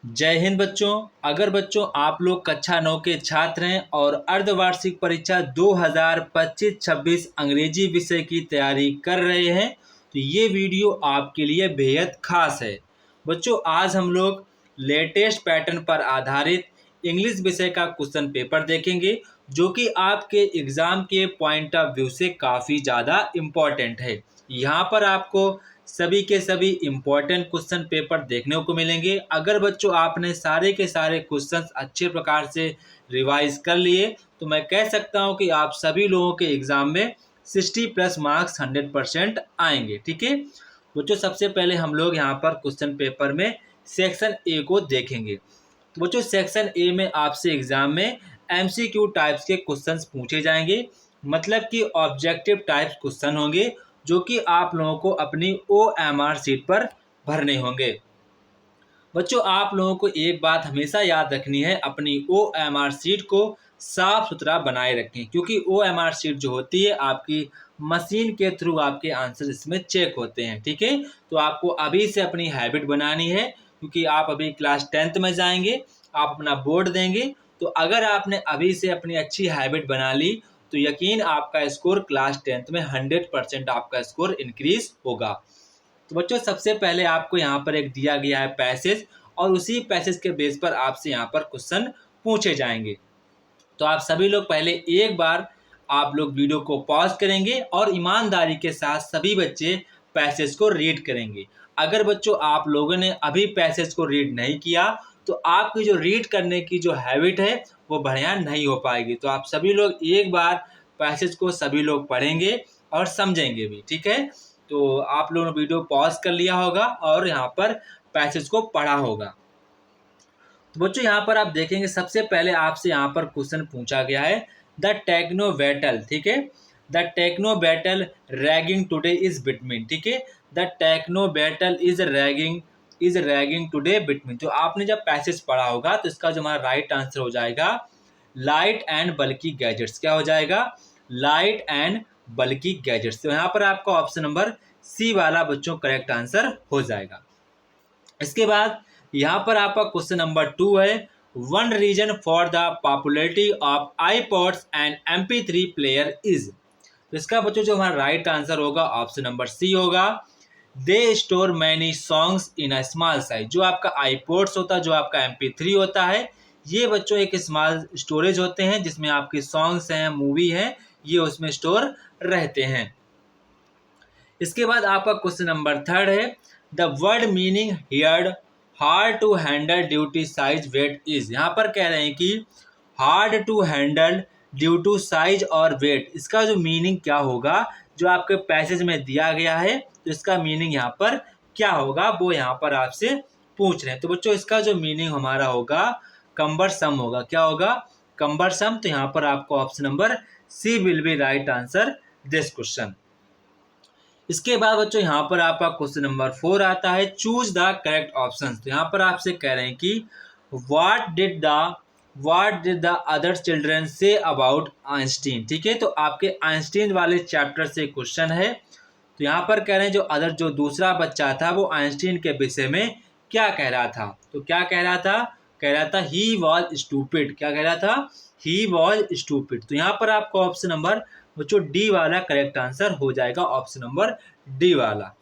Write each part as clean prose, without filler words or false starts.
जय हिंद बच्चों। अगर बच्चों आप लोग कक्षा 9 के छात्र हैं और अर्धवार्षिक परीक्षा 2025-26 अंग्रेजी विषय की तैयारी कर रहे हैं तो ये वीडियो आपके लिए बेहद खास है। बच्चों आज हम लोग लेटेस्ट पैटर्न पर आधारित इंग्लिश विषय का क्वेश्चन पेपर देखेंगे जो कि आपके एग्ज़ाम के पॉइंट ऑफ व्यू से काफ़ी ज़्यादा इम्पॉर्टेंट है। यहाँ पर आपको सभी के सभी इम्पोर्टेंट क्वेश्चन पेपर देखने को मिलेंगे। अगर बच्चों आपने सारे के सारे क्वेश्चंस अच्छे प्रकार से रिवाइज कर लिए तो मैं कह सकता हूं कि आप सभी लोगों के एग्ज़ाम में 60+ मार्क्स 100% आएंगे। ठीक है बच्चों, सबसे पहले हम लोग यहाँ पर क्वेश्चन पेपर में सेक्शन ए को देखेंगे। तो बच्चों सेक्शन ए में आपसे एग्ज़ाम में MCQ टाइप्स के क्वेश्चंस पूछे जाएंगे, मतलब कि ऑब्जेक्टिव टाइप्स क्वेश्चन होंगे जो कि आप लोगों को अपनी OMR सीट पर भरने होंगे। बच्चों आप लोगों को एक बात हमेशा याद रखनी है, अपनी OMR सीट को साफ सुथरा बनाए रखें, क्योंकि OMR सीट जो होती है आपकी मशीन के थ्रू आपके आंसर इसमें चेक होते हैं। ठीक है, तो आपको अभी से अपनी हैबिट बनानी है, क्योंकि आप अभी क्लास 10th में जाएंगे, आप अपना बोर्ड देंगे। तो अगर आपने अभी से अपनी अच्छी हैबिट बना ली तो यकीन आपका स्कोर क्लास 10th में 100% आपका स्कोर इंक्रीज होगा। तो बच्चों सबसे पहले आपको यहाँ पर एक दिया गया है पैसेज, और उसी पैसेज के बेस पर आपसे यहाँ पर क्वेश्चन पूछे जाएंगे। तो आप सभी लोग पहले एक बार आप लोग वीडियो को पॉज करेंगे और ईमानदारी के साथ सभी बच्चे पैसेज को रीड करेंगे। अगर बच्चों आप लोगों ने अभी पैसेज को रीड नहीं किया तो आपकी जो रीड करने की जो हैबिट है वो बढ़िया नहीं हो पाएगी। तो आप सभी लोग एक बार पैसेज को सभी लोग पढ़ेंगे और समझेंगे भी। ठीक है, तो आप लोगों ने वीडियो पॉज कर लिया होगा और यहाँ पर पैसेज को पढ़ा होगा। तो बच्चों यहाँ पर आप देखेंगे सबसे पहले आपसे यहाँ पर क्वेश्चन पूछा गया है द टेक्नो बैटल। ठीक है, the techno battle raging today is between. ठीक है, the techno battle is raging today between. तो आपने जब पैसेज पढ़ा होगा तो इसका जो हमारा राइट आंसर हो जाएगा लाइट एंड बल्कि गैजेट्स। क्या हो जाएगा? लाइट एंड बल्कि गैजेट्स। तो यहाँ पर आपका ऑप्शन नंबर सी वाला बच्चों करेक्ट आंसर हो जाएगा। इसके बाद यहाँ पर आपका क्वेश्चन नंबर 2 है one reason for the popularity of iPods and MP3 player is. तो इसका बच्चों जो हमारा राइट आंसर होगा ऑप्शन नंबर सी होगा they store many songs in a small size. जो आपका iPods होता है, जो आपका MP3 होता है, ये बच्चों एक स्मॉल स्टोरेज होते हैं जिसमें आपके सॉन्ग्स हैं, मूवी हैं, ये उसमें स्टोर रहते हैं। इसके बाद आपका क्वेश्चन नंबर 3 है the word meaning heard hard to handle due to size weight is. यहाँ पर कह रहे हैं कि hard to handle due to size और वेट, इसका जो मीनिंग क्या होगा जो आपके पैसेज में दिया गया है, तो इसका मीनिंग यहाँ पर क्या होगा वो यहाँ पर आपसे पूछ रहे हैं। तो बच्चों इसका जो मीनिंग हमारा होगा कम्बरसम होगा। क्या होगा? कम्बरसम। तो यहाँ पर आपको option number C will be right answer this question. इसके बाद बच्चों यहाँ पर आपका क्वेश्चन नंबर 4 आता है चूज द करेक्ट ऑप्शन। तो यहाँ पर आपसे कह रहे हैं कि what did the other children say about Einstein. ठीक है, तो आपके आइंस्टीन वाले चैप्टर से क्वेश्चन है। तो यहाँ पर कह रहे हैं जो दूसरा बच्चा था वो आइंस्टीन के विषय में क्या कह रहा था। तो क्या कह रहा था? कह रहा था ही वॉज स्टूपिड। क्या कह रहा था? He was stupid. तो यहाँ पर आपका ऑप्शन नंबर बच्चों डी वाला करेक्ट आंसर हो जाएगा, ऑप्शन नंबर डी वाला।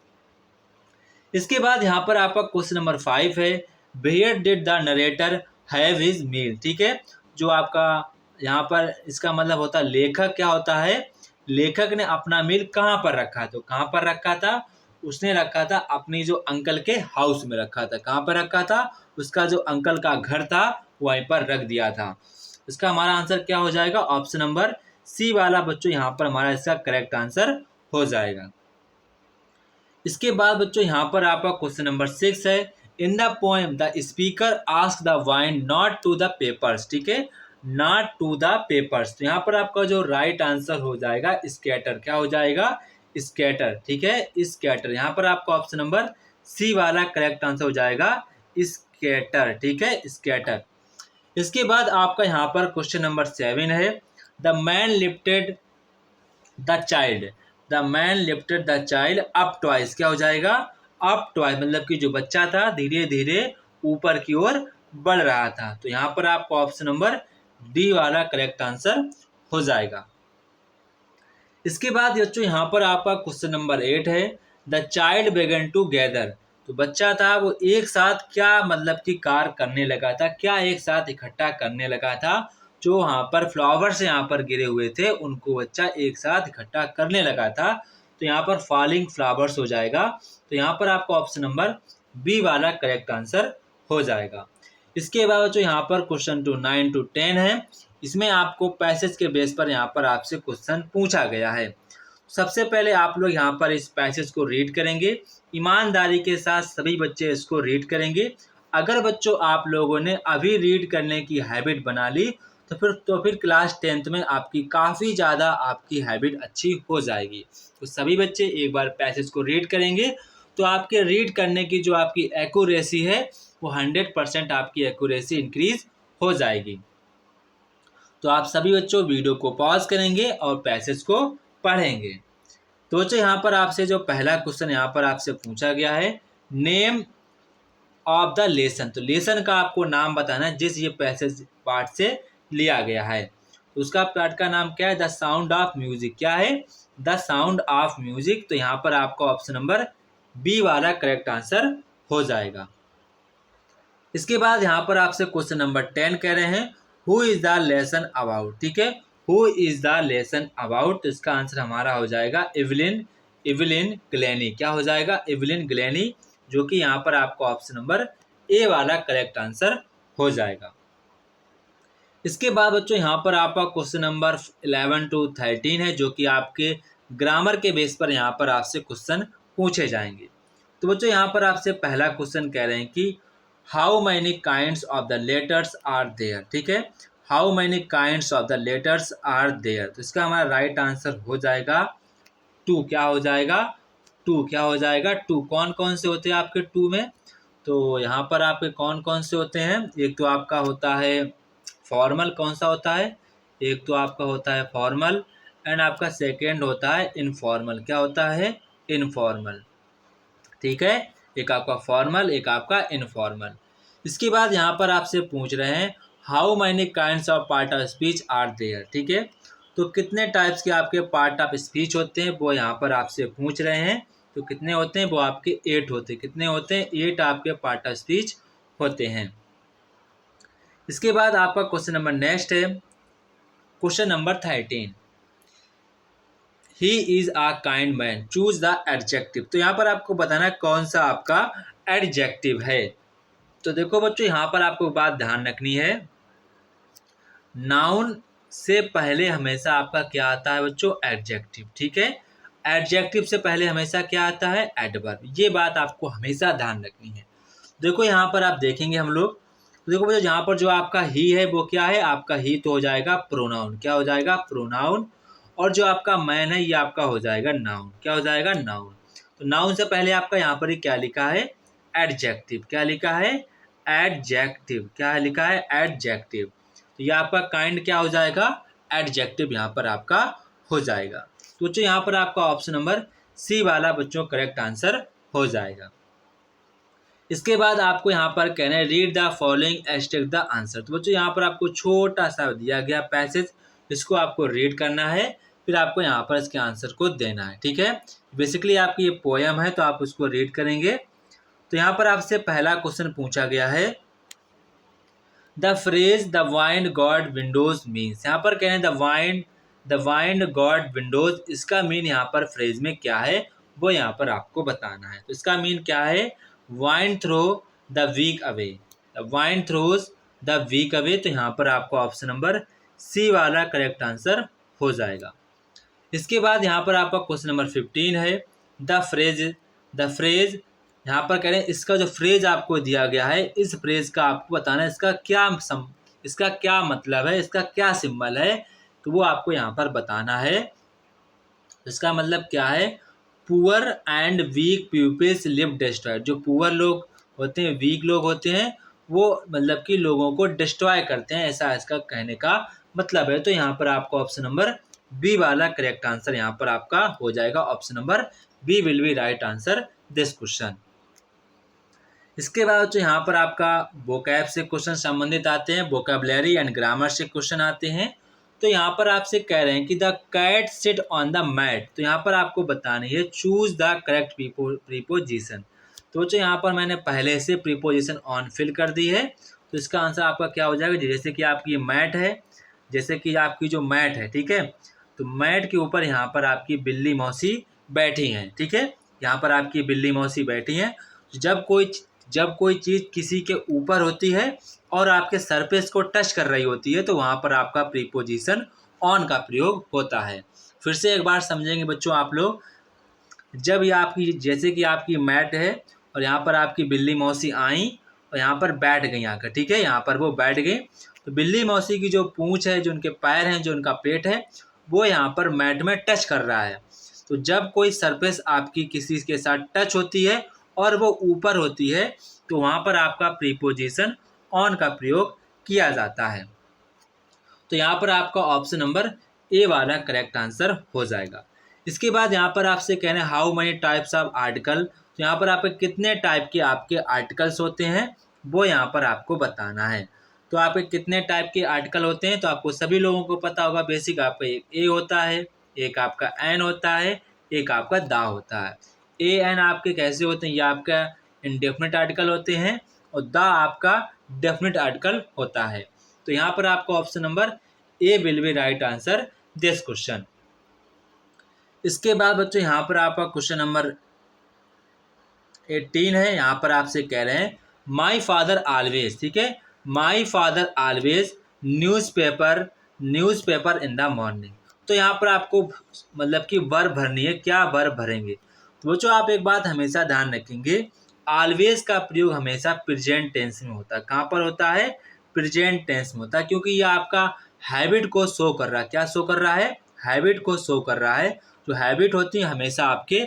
इसके बाद यहाँ पर आपका क्वेश्चन नंबर 5 है where did the narrator have his meal. ठीक है, जो आपका यहाँ पर इसका मतलब होता है लेखक क्या होता है, लेखक ने अपना मील कहाँ पर रखा। तो कहाँ पर रखा था? उसने रखा था अपनी जो अंकल के हाउस में रखा था। कहाँ पर रखा था? उसका जो अंकल का घर था वहीं पर रख दिया था। इसका हमारा आंसर क्या हो जाएगा? ऑप्शन नंबर सी वाला बच्चों यहाँ पर हमारा इसका करेक्ट आंसर हो जाएगा। इसके बाद बच्चों यहाँ पर आपका क्वेश्चन नंबर 6 है in the poem the speaker ask the wine not to the papers. ठीक है, नॉट टू द पेपर्स। तो यहाँ पर आपका जो राइट आंसर हो जाएगा स्कैटर। क्या हो जाएगा? स्कैटर। ठीक है, स्कैटर। यहाँ पर आपका ऑप्शन नंबर सी वाला करेक्ट आंसर हो जाएगा स्कैटर। ठीक है, स्कैटर। इसके बाद आपका यहाँ पर क्वेश्चन नंबर 7 है the man lifted the child up twice. क्या हो जाएगा? अप ट्वाइस, मतलब कि जो बच्चा था धीरे धीरे ऊपर की ओर बढ़ रहा था। तो यहाँ पर आपका ऑप्शन नंबर डी वाला करेक्ट आंसर हो जाएगा। इसके बाद बच्चों यहाँ पर आपका क्वेश्चन नंबर 8 है, द चाइल्ड बेगन टू गैदर। तो बच्चा था वो एक साथ क्या मतलब कि कार्य करने लगा था, क्या एक साथ इकट्ठा करने लगा था। जो यहाँ पर फ्लावर्स यहाँ पर गिरे हुए थे उनको बच्चा एक साथ इकट्ठा करने लगा था। तो यहाँ पर फॉलिंग फ्लावर्स हो जाएगा। तो यहाँ पर आपका ऑप्शन नंबर बी वाला करेक्ट आंसर हो जाएगा। इसके बाद जो यहाँ पर क्वेश्चन 9 to 10 है, इसमें आपको पैसेज के बेस पर यहाँ पर आपसे क्वेश्चन पूछा गया है। सबसे पहले आप लोग यहाँ पर इस पैसेज को रीड करेंगे, ईमानदारी के साथ सभी बच्चे इसको रीड करेंगे। अगर बच्चों आप लोगों ने अभी रीड करने की हैबिट बना ली तो फिर क्लास 10th में आपकी काफ़ी ज़्यादा आपकी हैबिट अच्छी हो जाएगी। तो सभी बच्चे एक बार पैसेज को रीड करेंगे तो आपके रीड करने की जो आपकी एक्यूरेसी है वो 100% आपकी एक्यूरेसी इंक्रीज हो जाएगी। तो आप सभी बच्चों वीडियो को पॉज करेंगे और पैसेज को पढ़ेंगे। तो बच्चों यहाँ पर आपसे जो पहला क्वेश्चन यहाँ पर आपसे पूछा गया है, नेम ऑफ द लेसन। तो लेसन का आपको नाम बताना है जिस ये पैसेज पार्ट से लिया गया है। तो उसका पार्ट का नाम क्या है, द साउंड ऑफ म्यूजिक। क्या है, द साउंड ऑफ म्यूजिक। तो यहाँ पर आपका ऑप्शन नंबर बी वाला करेक्ट आंसर हो जाएगा। इसके बाद यहाँ पर आपसे क्वेश्चन नंबर 10 कह रहे हैं, who is the lesson about. ठीक है, who is the lesson about. तो इसका आंसर हमारा हो जाएगा इवलिन ग्लेनी। क्या हो जाएगा, इवलिन ग्लेनी, जो कि यहाँ पर आपका ऑप्शन नंबर ए वाला करेक्ट आंसर हो जाएगा। इसके बाद बच्चों यहाँ पर आपका क्वेश्चन नंबर 11 to 13 है, जो कि आपके ग्रामर के बेस पर यहाँ पर आपसे क्वेश्चन पूछे जाएंगे। तो बच्चों यहाँ पर आपसे पहला क्वेश्चन कह रहे हैं कि how many kinds of the letters are there. ठीक है, how many kinds of the letters are there. तो इसका हमारा राइट आंसर हो जाएगा 2। क्या हो जाएगा, 2। क्या हो जाएगा, 2। कौन कौन से होते हैं आपके 2 में। तो यहाँ पर आपके कौन कौन से होते हैं, एक तो आपका होता है फॉर्मल। कौन सा होता है, एक तो आपका होता है फॉर्मल एंड आपका सेकेंड होता है इनफॉर्मल। क्या होता है, इनफॉर्मल। ठीक है, एक आपका फॉर्मल, एक आपका इनफॉर्मल। इसके बाद यहाँ पर आपसे पूछ रहे हैं how many kinds of part of speech are there. ठीक है, तो कितने टाइप्स के आपके पार्ट ऑफ स्पीच होते हैं वो यहाँ पर आपसे पूछ रहे हैं। तो कितने होते हैं, वो आपके 8 होते हैं। कितने होते हैं, 8 आपके पार्ट ऑफ स्पीच होते हैं। इसके बाद आपका क्वेश्चन नंबर नेक्स्ट है, question number 13, he is a kind man, choose the adjective. तो यहाँ पर आपको बताना कौन सा आपका एडजेक्टिव है। तो देखो बच्चों यहाँ पर आपको बात ध्यान रखनी है, नाउन से पहले हमेशा आपका क्या आता है बच्चों, एडजेक्टिव। ठीक है, एडजेक्टिव से पहले हमेशा क्या आता है, एडवर्ब। ये बात आपको हमेशा ध्यान रखनी है। देखो यहाँ पर आप देखेंगे हम लोग, तो देखो बच्चों यहाँ पर जो आपका ही है वो क्या है, आपका ही तो हो जाएगा प्रोनाउन। क्या हो जाएगा, प्रोनाउन। और जो आपका मैन है ये आपका हो जाएगा नाउन। क्या हो जाएगा, नाउन। तो नाउन से पहले आपका यहाँ पर क्या लिखा है, एडजेक्टिव। क्या लिखा है, एडजेक्टिव। क्या लिखा है, एडजेक्टिव। तो ये आपका काइंड क्या हो जाएगा, एडजेक्टिव यहाँ पर आपका हो जाएगा। तो बच्चों यहाँ पर आपका ऑप्शन नंबर सी वाला बच्चों करेक्ट आंसर हो जाएगा। इसके बाद आपको यहाँ पर कहना है read the following extract the answer. तो बच्चों यहाँ पर आपको छोटा सा दिया गया पैसेज, इसको आपको रीड करना है, फिर आपको यहाँ पर इसके आंसर को देना है। ठीक है, बेसिकली आपकी ये पोएम है तो आप उसको रीड करेंगे। तो यहाँ पर आपसे पहला क्वेश्चन पूछा गया है, the phrase the wind God Windows means. यहाँ पर कह रहे हैं द वाइंड गॉड विंडोज, इसका मीन यहाँ पर फ्रेज में क्या है वो यहाँ पर आपको बताना है। तो इसका मीन क्या है, wind throw the weak away. The wind throws the weak away. तो यहाँ पर आपको ऑप्शन नंबर सी वाला करेक्ट आंसर हो जाएगा। इसके बाद यहाँ पर आपका क्वेश्चन नंबर 15 है, द फ्रेज यहाँ पर कह रहे हैं इसका जो फ्रेज आपको दिया गया है, इस फ्रेज का आपको बताना है इसका क्या मतलब है, इसका क्या सिंबल है, तो वो आपको यहाँ पर बताना है। इसका मतलब क्या है, poor and weak peoples live destroyed. जो पुअर लोग होते हैं, वीक लोग होते हैं, वो मतलब कि लोगों को डिस्ट्रॉय करते हैं, ऐसा इसका कहने का मतलब है। तो यहाँ पर आपका ऑप्शन नंबर बी वाला करेक्ट आंसर यहाँ पर आपका हो जाएगा। Option number B will be right answer this question. इसके बाद बच्चों यहाँ पर आपका वोकैब से क्वेश्चन संबंधित आते हैं, वोकैबुलरी एंड ग्रामर से क्वेश्चन आते हैं। तो यहाँ पर आपसे कह रहे हैं कि the cat sit on the mat, तो यहाँ पर आपको बतानी है चूज द करेक्ट प्रीपोजिशन। तो बच्चों यहाँ पर मैंने पहले से प्रीपोजिशन ऑन फिल कर दी है, तो इसका आंसर आपका क्या हो जाएगा, जैसे कि आपकी मैट है, जैसे कि आपकी जो मैट है, ठीक है, तो मैट के ऊपर यहाँ पर आपकी बिल्ली मौसी बैठी हैं, ठीक है, यहाँ पर आपकी बिल्ली मौसी बैठी हैं। जब कोई चीज़ किसी के ऊपर होती है और आपके सरफेस को टच कर रही होती है तो वहाँ पर आपका प्रीपोजिशन ऑन का प्रयोग होता है। फिर से एक बार समझेंगे बच्चों आप लोग, जब ये आपकी जैसे कि आपकी मैट है और यहाँ पर आपकी बिल्ली मौसी आई और यहाँ पर बैठ गई आकर, ठीक है, यहाँ पर वो बैठ गई, तो बिल्ली मौसी की जो पूँछ है, जो उनके पैर हैं, जो उनका पेट है, वो यहाँ पर मैट में टच कर रहा है। तो जब कोई सरफेस आपकी किसी के साथ टच होती है और वो ऊपर होती है तो वहाँ पर आपका प्रीपोजिशन ऑन का प्रयोग किया जाता है। तो यहाँ पर आपका ऑप्शन नंबर ए वाला करेक्ट आंसर हो जाएगा। इसके बाद यहाँ पर आपसे कहना है how many types of article, तो यहाँ पर आपके कितने टाइप के आपके आर्टिकल्स होते हैं वो यहाँ पर आपको बताना है। तो आपके कितने टाइप के आर्टिकल होते हैं, तो आपको सभी लोगों को पता होगा बेसिक, आपका एक ए होता है, एक आपका एन होता है, एक आपका दा होता है। ए एन आपके कैसे होते हैं, ये आपका इंडेफिनिट आर्टिकल होते हैं और दा आपका डेफिनिट आर्टिकल होता है। तो यहाँ पर आपका option number A will be right answer this question. इसके बाद बच्चों यहाँ पर आपका क्वेश्चन नंबर 18 है। यहाँ पर आपसे कह रहे हैं माई फादर ऑलवेज, ठीक है, my father always newspaper in the morning. तो यहाँ पर आपको मतलब कि वर्ब भरनी है, क्या वर्ब भरेंगे। तो बच्चों आप एक बात हमेशा ध्यान रखेंगे, ऑलवेज का प्रयोग हमेशा प्रेजेंट टेंस में होता है। कहाँ पर होता है, प्रेजेंट टेंस में होता है, क्योंकि ये आपका हैबिट को शो कर रहा है। क्या शो कर रहा है, हैबिट को शो कर रहा है। जो हैबिट होती है हमेशा आपके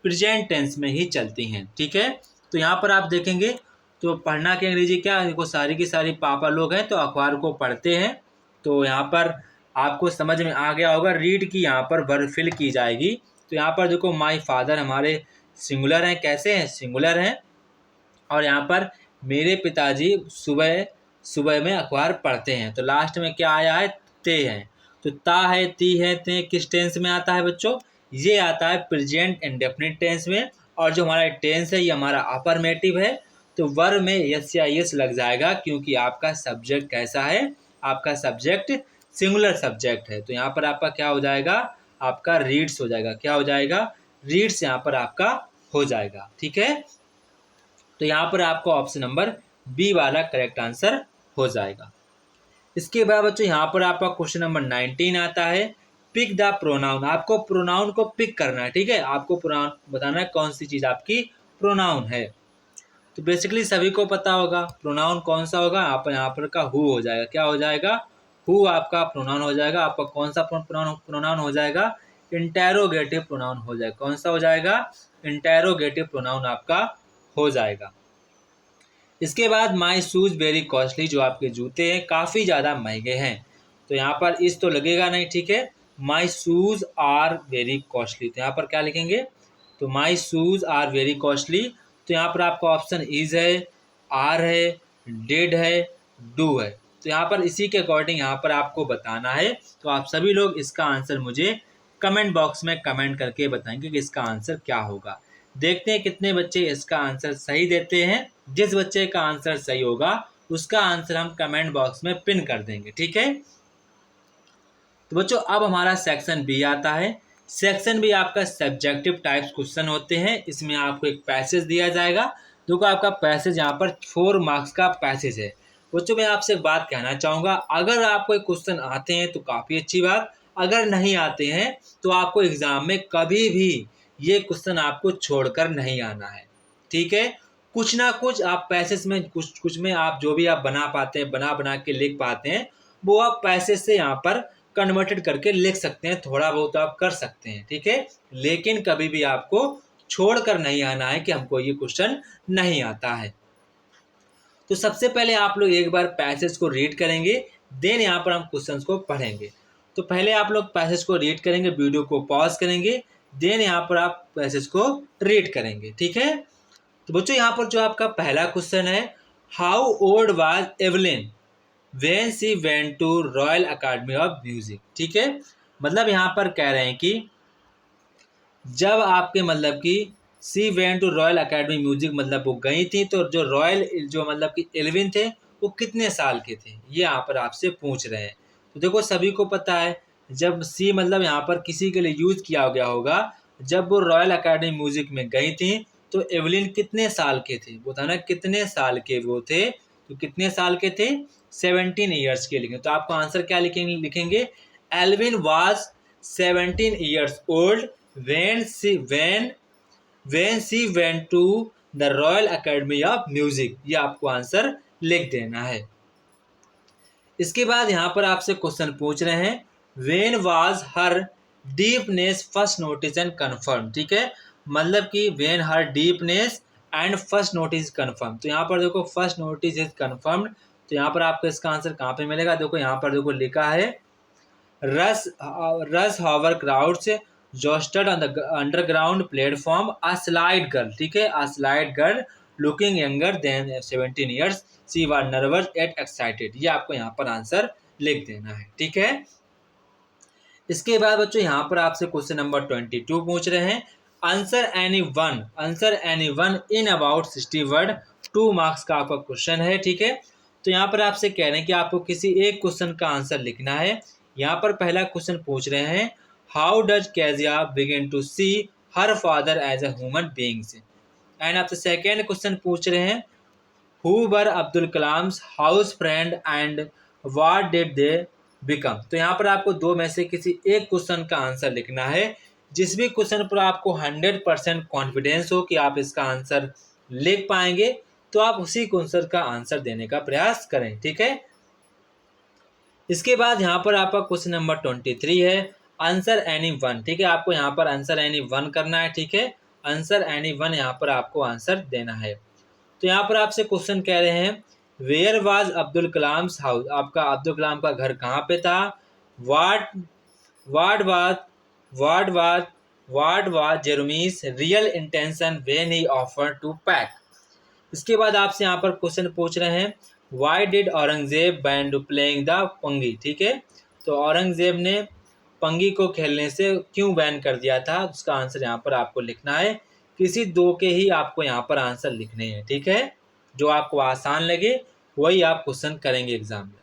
प्रेजेंट टेंस में ही चलती हैं, ठीक है। तो यहाँ पर आप देखेंगे तो पढ़ना की अंग्रेजी क्या है, देखो सारी की सारी पापा लोग हैं तो अखबार को पढ़ते हैं। तो यहाँ पर आपको समझ में आ गया होगा, रीड की यहाँ पर वर्ब फिल की जाएगी। तो यहाँ पर देखो माई फादर हमारे सिंगुलर हैं, कैसे हैं, सिंगुलर हैं, और यहाँ पर मेरे पिताजी सुबह सुबह में अखबार पढ़ते हैं। तो लास्ट में क्या आया है, ते हैं। तो ता है, ती है, ते किस टेंस में आता है बच्चों, ये आता है प्रेजेंट इंडेफिनिट टेंस में। और जो हमारा टेंस है ये हमारा अफर्मेटिव है, तो वर्ब में यस या यस लग जाएगा, क्योंकि आपका सब्जेक्ट कैसा है, आपका सब्जेक्ट सिंगुलर सब्जेक्ट है। तो यहाँ पर आपका क्या हो जाएगा, आपका रीड्स हो जाएगा। क्या हो जाएगा, रीड्स यहाँ पर आपका हो जाएगा, ठीक है। तो यहाँ पर आपका ऑप्शन नंबर बी वाला करेक्ट आंसर हो जाएगा। इसके बाद बच्चों यहाँ पर आपका क्वेश्चन नंबर 19 आता है, पिक द प्रोनाउन। आपको प्रोनाउन को पिक करना है, ठीक है, आपको प्रोनाउन बताना है कौन सी चीज़ आपकी प्रोनाउन है। तो बेसिकली सभी को पता होगा प्रोनाउन कौन सा होगा, आप यहाँ पर का हु हो जाएगा। क्या हो जाएगा, हु आपका प्रोनाउन हो जाएगा। आपका कौन सा प्रोनाउन हो जाएगा, इंटेरोगेटिव प्रोनाउन हो जाएगा। कौन सा हो जाएगा, इंटेरोगेटिव प्रोनाउन आपका हो जाएगा। इसके बाद माई शूज़ वेरी कॉस्टली, जो आपके जूते हैं काफ़ी ज़्यादा महंगे हैं। तो यहाँ पर इस तो लगेगा नहीं, ठीक है, my shoes are very costly. तो यहाँ पर क्या लिखेंगे, तो my shoes are very costly. तो यहाँ पर आपका ऑप्शन इज है, आर है, डिड है, डू है। तो यहाँ पर इसी के अकॉर्डिंग यहाँ पर आपको बताना है। तो आप सभी लोग इसका आंसर मुझे कमेंट बॉक्स में कमेंट करके बताएंगे कि इसका आंसर क्या होगा। देखते हैं कितने बच्चे इसका आंसर सही देते हैं। जिस बच्चे का आंसर सही होगा उसका आंसर हम कमेंट बॉक्स में पिन कर देंगे, ठीक है। तो बच्चों अब हमारा सेक्शन बी आता है। सेक्शन बी आपका सब्जेक्टिव टाइप्स क्वेश्चन होते हैं। इसमें आपको एक पैसेज दिया जाएगा, जो कि आपका पैसेज यहाँ पर 4 मार्क्स का पैसेज है। बच्चों मैं आपसे एक बात कहना चाहूँगा, अगर आपको क्वेश्चन आते हैं तो काफ़ी अच्छी बात, अगर नहीं आते हैं तो आपको एग्ज़ाम में कभी भी ये क्वेश्चन आपको छोड़कर नहीं आना है, ठीक है। कुछ ना कुछ आप पैसेज में कुछ में आप जो भी आप बना पाते हैं, बना के लिख पाते हैं, वो आप पैसेज से यहाँ पर कन्वर्टेड करके लिख सकते हैं, थोड़ा बहुत आप कर सकते हैं, ठीक है। लेकिन कभी भी आपको छोड़कर नहीं आना है कि हमको ये क्वेश्चन नहीं आता है। तो सबसे पहले आप लोग एक बार पैसेज को रीड करेंगे, देन यहाँ पर हम क्वेश्चंस को पढ़ेंगे। तो पहले आप लोग पैसेज को रीड करेंगे, वीडियो को पॉज करेंगे, देन यहाँ पर आप पैसेज को रीड करेंगे, ठीक है। तो बच्चों यहाँ पर जो आपका पहला क्वेश्चन है, how old was Evelyn when she went to royal Academy of Music. ठीक है, मतलब यहाँ पर कह रहे हैं कि जब आपके मतलब कि she went to royal academy music मतलब वो गई थी, तो जो रॉयल जो मतलब कि एल्विन थे वो कितने साल के थे, ये यहाँ पर आपसे पूछ रहे हैं। तो देखो सभी को पता है, जब सी मतलब यहाँ पर किसी के लिए यूज किया गया होगा, जब वो रॉयल अकेडमी म्यूजिक में गई थी तो एवलिन कितने साल के थे, वो था ना कितने साल के वो थे, तो कितने साल के थे, 17 ईयर्स के लिखेंगे। तो आपको आंसर क्या लिखेंगे, Evelyn was 17 years old when she went to the Royal Academy of Music। ये आपको आंसर लिख देना है। इसके बाद यहाँ पर आपसे क्वेश्चन पूछ रहे हैं, when was her deepness first notice and confirmed। ठीक है, मतलब कि when her deepness and first notice confirmed। तो यहाँ पर देखो फर्स्ट नोटिस इज confirmed, तो यहाँ पर आपको इसका आंसर कहाँ पे मिलेगा, देखो यहाँ पर देखो लिखा है, rush hour crowds jostled on the underground platform a slight girl. ठीक है, a slight girl looking younger than 17 years she was nervous yet excited. ये आपको यहाँ पर आंसर लिख देना है। ठीक है, इसके बाद बच्चों यहाँ पर आपसे क्वेश्चन नंबर 22 पूछ रहे हैं, answer any one in about 60 word. 2 marks का आपका क्वेश्चन है। ठीक है, तो यहाँ पर आपसे कह रहे हैं कि आपको किसी एक क्वेश्चन का आंसर लिखना है। यहाँ पर पहला क्वेश्चन पूछ रहे हैं, how does Kezia begin to see her father as a human beings. And आपसे सेकेंड क्वेश्चन पूछ रहे हैं, who were Abdul Kalam's house friend and what did they become. तो यहाँ पर आपको दो में से किसी एक क्वेश्चन का आंसर लिखना है। जिस भी क्वेश्चन पर आपको 100% कॉन्फिडेंस हो कि आप इसका आंसर लिख पाएंगे, तो आप उसी क्वेश्चन का आंसर देने का प्रयास करें। ठीक है, इसके बाद यहाँ पर आपका क्वेश्चन नंबर 23 है, आंसर एनी वन। ठीक है, आपको यहाँ पर आंसर एनी वन करना है। ठीक है, आंसर एनी वन यहाँ पर आपको आंसर देना है। तो यहाँ पर आपसे क्वेश्चन कह रहे हैं, where was Abdul Kalam's house. आपका अब्दुल कलाम का घर कहाँ पे था। What was what was Jeremy's real intention when he offered to pack. इसके बाद आपसे यहाँ पर क्वेश्चन पूछ रहे हैं, why did Aurangzeb ban to playing the pungi. ठीक है, तो औरंगजेब ने पंगी को खेलने से क्यों बैन कर दिया था, उसका आंसर यहाँ पर आपको लिखना है। किसी दो के ही आपको यहाँ पर आंसर लिखने हैं। ठीक है, जो आपको आसान लगे वही आप क्वेश्चन करेंगे एग्जाम में।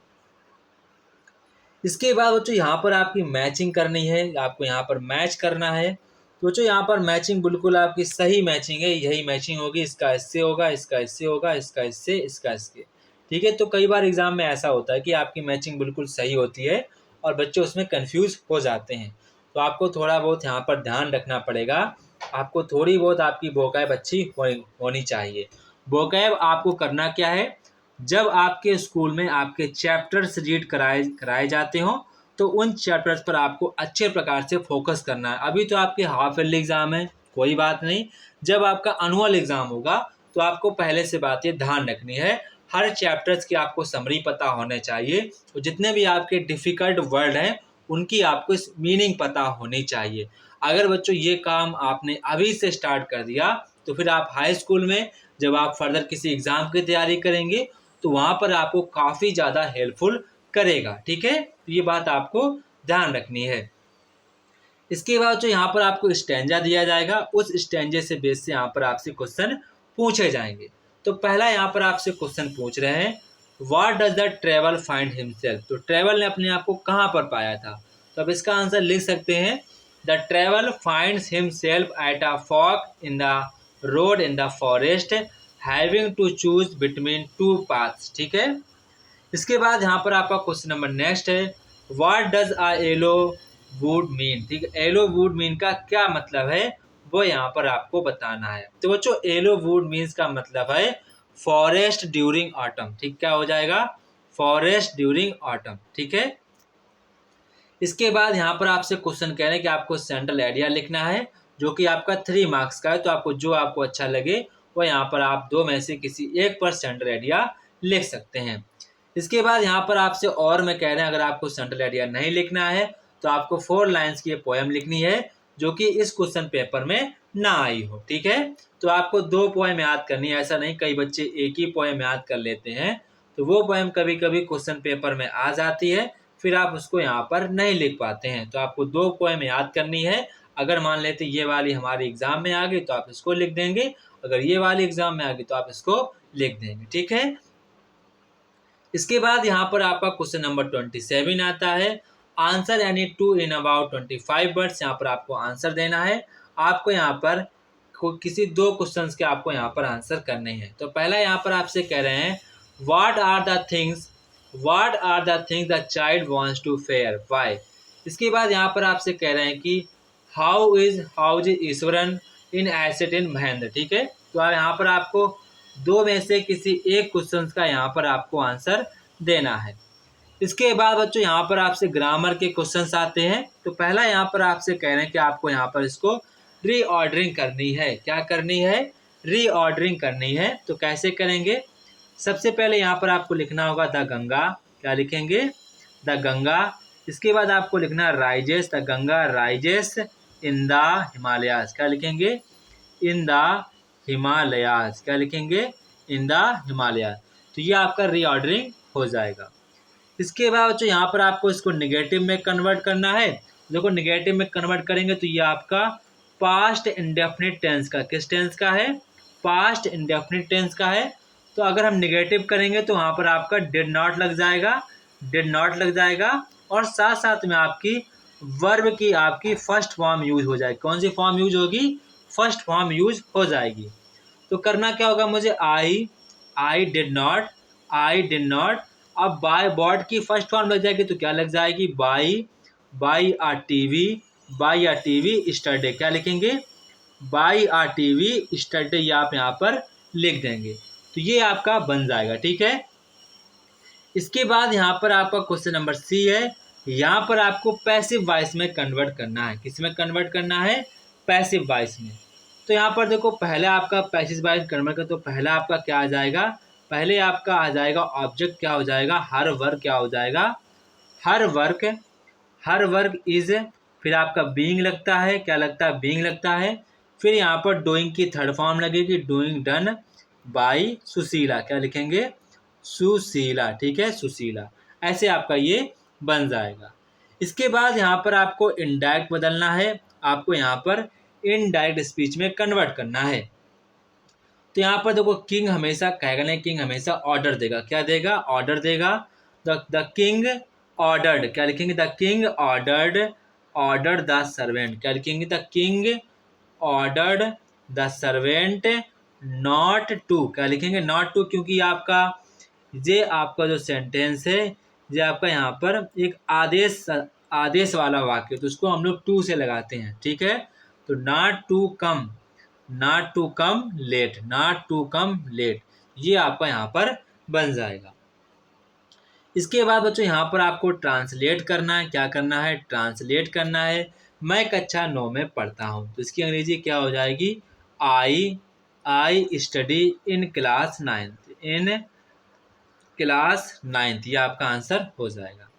इसके बाद बच्चों यहाँ पर आपकी मैचिंग करनी है, आपको यहाँ पर मैच करना है। तो बच्चों यहाँ पर मैचिंग बिल्कुल आपकी सही मैचिंग है, यही मैचिंग होगी, इसका इससे होगा, इसका इससे होगा, इसका इससे, इसका इसके। ठीक है, तो कई बार एग्जाम में ऐसा होता है कि आपकी मैचिंग बिल्कुल सही होती है और बच्चे उसमें कंफ्यूज हो जाते हैं। तो आपको थोड़ा बहुत यहाँ पर ध्यान रखना पड़ेगा, आपको थोड़ी बहुत आपकी वोकैब अच्छी होनी चाहिए। वोकैब आपको करना क्या है, जब आपके स्कूल में आपके चैप्टर्स रीड कराए जाते हो, तो उन चैप्टर्स पर आपको अच्छे प्रकार से फोकस करना है। अभी तो आपके हाफ ईयरली एग्जाम है, कोई बात नहीं, जब आपका एनुअल एग्जाम होगा तो आपको पहले से बात ये ध्यान रखनी है, हर चैप्टर्स की आपको समरी पता होने चाहिए, तो जितने भी आपके डिफ़िकल्ट वर्ड हैं उनकी आपको मीनिंग पता होनी चाहिए। अगर बच्चों ये काम आपने अभी से स्टार्ट कर दिया, तो फिर आप हाई स्कूल में जब आप फर्दर किसी एग्ज़ाम की तैयारी करेंगे तो वहाँ पर आपको काफ़ी ज़्यादा हेल्पफुल करेगा। ठीक है, तो ये बात आपको ध्यान रखनी है। इसके बाद जो यहाँ पर आपको स्टैंजा दिया जाएगा, उस स्टैंजे से बेस से यहाँ पर आपसे क्वेश्चन पूछे जाएंगे। तो पहला यहाँ पर आपसे क्वेश्चन पूछ रहे हैं, what does the travel find himself. तो ट्रेवल ने अपने आप को कहाँ पर पाया था, तो अब इसका आंसर लिख सकते हैं, the travel finds himself at a fork in the road in the forest having to choose between two paths. ठीक है, इसके बाद यहाँ पर आपका क्वेश्चन नंबर नेक्स्ट है, what does a yellow wood mean. ठीक है, येलो वुड मीन का क्या मतलब है वो यहाँ पर आपको बताना है। तो बच्चों येलो वुड मीन्स का मतलब है फॉरेस्ट ड्यूरिंग ऑटम। ठीक, क्या हो जाएगा, फॉरेस्ट ड्यूरिंग ऑटम। ठीक है, इसके बाद यहाँ पर आपसे क्वेश्चन कह रहे हैं कि आपको सेंट्रल आइडिया लिखना है, जो कि आपका 3 मार्क्स का है। तो आपको जो आपको अच्छा लगे वो यहाँ पर आप दो में से किसी एक पर सेंट्रल आइडिया लिख सकते हैं। इसके बाद यहाँ पर आपसे और मैं कह रहे हैं, अगर आपको सेंट्रल आइडिया नहीं लिखना है तो आपको 4 लाइन्स की पोएम लिखनी है, जो कि इस क्वेश्चन पेपर में ना आई हो। ठीक है, तो आपको 2 पोएम याद करनी है, ऐसा नहीं कई बच्चे एक ही पोएम याद कर लेते हैं, तो वो पोएम कभी कभी क्वेश्चन पेपर में आ जाती है, फिर आप उसको यहाँ पर नहीं लिख पाते हैं। तो आपको 2 पोएम याद करनी है। अगर मान लेते ये वाली हमारे एग्जाम में आ गई तो आप इसको लिख देंगे, अगर ये वाली एग्जाम में आ गई तो आप इसको लिख देंगे। ठीक है, इसके बाद यहाँ पर आपका क्वेश्चन नंबर 27 आता है। Answer any two in about 25 words. यहाँ पर आपको आंसर देना है। आपको यहाँ पर किसी 2 क्वेश्चंस के आपको यहाँ पर आंसर करने हैं। तो पहला यहाँ पर आपसे कह रहे हैं what are the things the child wants to fair why. इसके बाद यहाँ पर आपसे कह रहे हैं कि how is Iswaran in asset in Mahendra. ठीक है, तो यहाँ पर आपको 2 में से किसी एक क्वेश्चन का यहाँ पर आपको आंसर देना है। इसके बाद बच्चों यहाँ पर आपसे ग्रामर के क्वेश्चंस आते हैं। तो पहला यहाँ पर आपसे कह रहे हैं कि आपको यहाँ पर इसको रीऑर्डरिंग करनी है। क्या करनी है? रीऑर्डरिंग करनी है। तो कैसे करेंगे? सबसे पहले यहाँ पर आपको लिखना होगा द गंगा। क्या लिखेंगे? द गंगा। इसके बाद आपको लिखना है rises, the Ganga rises in the Himalayas. क्या लिखेंगे? In the Himalayas. क्या लिखेंगे? In the Himalayas. तो ये आपका रीऑर्डरिंग हो जाएगा। इसके बाद बच्चों यहाँ पर आपको इसको निगेटिव में कन्वर्ट करना है। देखो निगेटिव में कन्वर्ट करेंगे तो ये आपका पास्ट इंडेफिनिट टेंस का, किस टेंस का है? पास्ट इंडेफिनिट टेंस का है। तो अगर हम निगेटिव करेंगे तो वहाँ पर आपका डिड नॉट लग जाएगा, डिड नॉट लग जाएगा, और साथ साथ में आपकी वर्ब की आपकी फर्स्ट फॉर्म यूज हो जाएगी। कौन सी फॉर्म यूज होगी? फर्स्ट फॉर्म यूज हो जाएगी। तो करना क्या होगा मुझे? I did not. अब बाय बॉट की फर्स्ट फॉर्म लग जाएगी तो क्या लग जाएगी? Buy a TV yesterday. क्या लिखेंगे? Buy a TV yesterday. ये आप यहाँ पर लिख देंगे तो ये आपका बन जाएगा। ठीक है, इसके बाद यहाँ पर आपका क्वेश्चन नंबर सी है। यहाँ पर आपको पैसिव वॉइस में कन्वर्ट करना है। किस में कन्वर्ट करना है? पैसिव वॉइस में। तो यहाँ पर देखो पहले आपका पैसिव वॉइस कन्वर्ट कर, तो पहला आपका क्या आ जाएगा? पहले आपका आ जाएगा ऑब्जेक्ट क्या हो जाएगा? Her work. क्या हो जाएगा? हर वर्क इज, फिर आपका बीइंग लगता है। क्या लगता है? बीइंग लगता है। फिर यहाँ पर डूइंग की थर्ड फॉर्म लगेगी, डूइंग डन बाई सुशीला। क्या लिखेंगे? सुशीला। ठीक है, सुशीला। ऐसे आपका ये बन जाएगा। इसके बाद यहाँ पर आपको इनडायरेक्ट बदलना है, आपको यहाँ पर इनडायरेक्ट स्पीच में कन्वर्ट करना है। तो यहाँ पर देखो किंग हमेशा कहेगा नहीं, किंग हमेशा ऑर्डर देगा। क्या देगा? ऑर्डर देगा। The king ordered. क्या लिखेंगे? The king ordered the servant. क्या लिखेंगे? The king ordered the servant not to. क्या लिखेंगे? नॉट टू, क्योंकि आपका जो सेंटेंस है ये आपका यहाँ पर एक आदेश वाला वाक्य, तो उसको हम लोग टू से लगाते हैं। ठीक है, तो नॉट टू कम लेट, ये आपका यहाँ पर बन जाएगा। इसके बाद बच्चों यहाँ पर आपको ट्रांसलेट करना है। क्या करना है? ट्रांसलेट करना है। मैं कक्षा 9 में पढ़ता हूँ, तो इसकी अंग्रेजी क्या हो जाएगी? I study in class 9th। ये आपका आंसर हो जाएगा।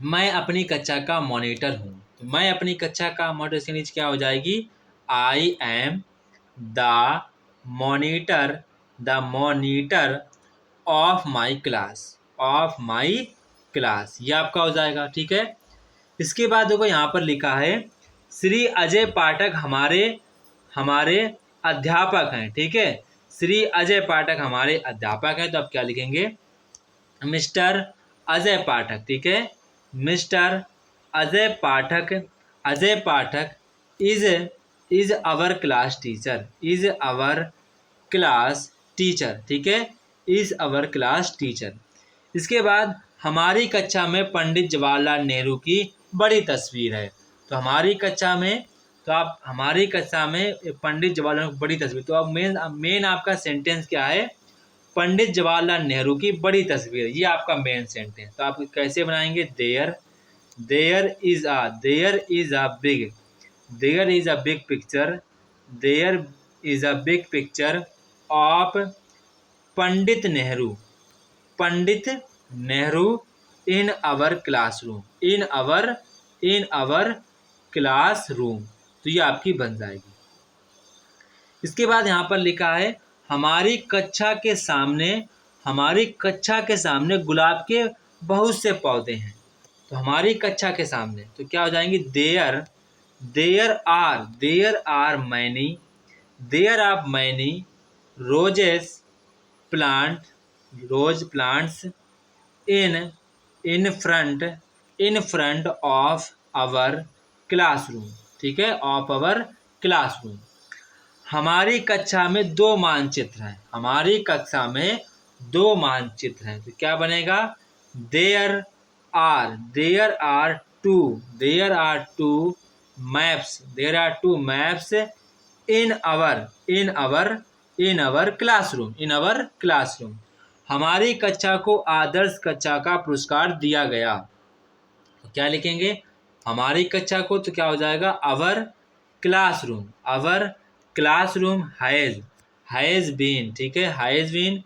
मैं अपनी कक्षा का मॉनिटर हूँ, तो मैं अपनी कक्षा का मॉनिटर, इसके नीचे क्या हो जाएगी? I am the monitor of my class. ये आपका हो जाएगा। ठीक है, इसके बाद देखो यहाँ पर लिखा है श्री अजय पाठक हमारे अध्यापक हैं। ठीक है, श्री अजय पाठक हमारे अध्यापक हैं, तो आप क्या लिखेंगे? मिस्टर अजय पाठक। ठीक है, mister Ajay Pathak is our class teacher. ठीक है, इज आवर क्लास टीचर। इसके बाद हमारी कक्षा में पंडित जवाहरलाल नेहरू की बड़ी तस्वीर है। तो हमारी कक्षा में पंडित जवाहरलाल की बड़ी तस्वीर। तो अब मेन आपका सेंटेंस क्या है? पंडित जवाहरलाल नेहरू की बड़ी तस्वीर। ये आपका मेन सेंटेंस। तो आप कैसे बनाएंगे? There is a big picture of Pandit Nehru in our classroom. तो ये आपकी बन जाएगी। इसके बाद यहाँ पर लिखा है हमारी कक्षा के सामने गुलाब के बहुत से पौधे हैं। तो हमारी कक्षा के सामने तो क्या हो जाएंगी, there are many rose plants in front of our classroom. ठीक है, ऑफ आवर क्लासरूम। हमारी कक्षा में 2 मानचित्र हैं। हमारी कक्षा में 2 मानचित्र हैं। तो क्या बनेगा, there are two maps in our classroom. हमारी कक्षा को आदर्श कक्षा का पुरस्कार दिया गया। तो क्या लिखेंगे, हमारी कक्षा को, तो क्या हो जाएगा, आवर क्लासरूम हैज बीन, ठीक है, has been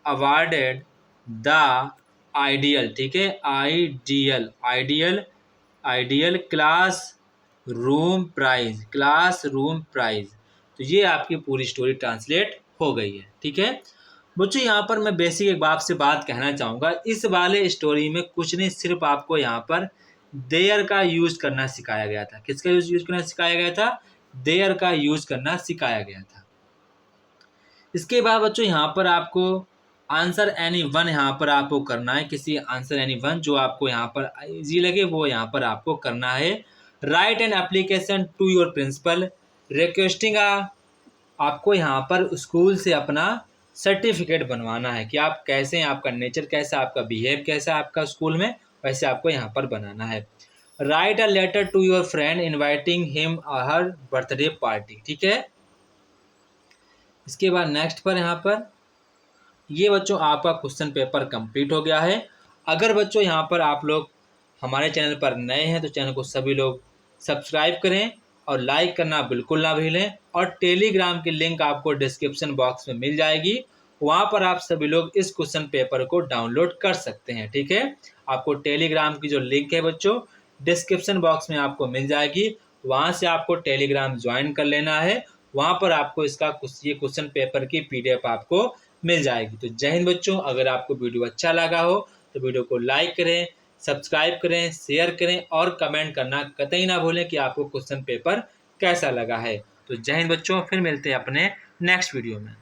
awarded the ideal, ठीक है, आइडियल क्लास रूम प्राइज। तो ये आपकी पूरी स्टोरी ट्रांसलेट हो गई है। ठीक है बच्चों, यहाँ पर मैं बेसिक एक बात से बात कहना चाहूँगा। इस वाले स्टोरी में कुछ नहीं, सिर्फ आपको यहाँ पर देयर का यूज करना सिखाया गया था। किसका यूज करना सिखाया गया था, देयर का यूज करना सिखाया गया था। इसके बाद बच्चों यहाँ पर आपको आंसर एनी वन यहाँ पर आपको करना है। किसी आंसर एनी वन जो आपको यहाँ पर इजी लगे वो यहाँ पर आपको करना है। Write an application to your principal requesting आपको यहाँ पर स्कूल से अपना सर्टिफिकेट बनवाना है कि आप कैसे हैं, आपका नेचर कैसा, आपका बिहेव कैसा है आपका स्कूल में, वैसे आपको यहाँ पर बनाना है। Write a letter to your friend inviting him her birthday party. ठीक है, इसके बाद नेक्स्ट पर यहाँ पर ये बच्चों आपका क्वेश्चन पेपर कंप्लीट हो गया है। अगर बच्चों यहाँ पर आप लोग हमारे चैनल पर नए हैं तो चैनल को सभी लोग सब्सक्राइब करें और लाइक करना बिल्कुल ना भूलें। और टेलीग्राम की लिंक आपको डिस्क्रिप्शन बॉक्स में मिल जाएगी, वहाँ पर आप सभी लोग इस क्वेश्चन पेपर को डाउनलोड कर सकते हैं। ठीक है, आपको टेलीग्राम की जो लिंक है बच्चों डिस्क्रिप्शन बॉक्स में आपको मिल जाएगी, वहाँ से आपको टेलीग्राम ज्वाइन कर लेना है। वहाँ पर आपको ये क्वेश्चन पेपर की PDF आपको मिल जाएगी। तो जय हिंद बच्चों, अगर आपको वीडियो अच्छा लगा हो तो वीडियो को लाइक करें, सब्सक्राइब करें, शेयर करें और कमेंट करना कतई ना भूलें कि आपको क्वेश्चन पेपर कैसा लगा है। तो जय हिंद बच्चों, फिर मिलते हैं अपने नेक्स्ट वीडियो में।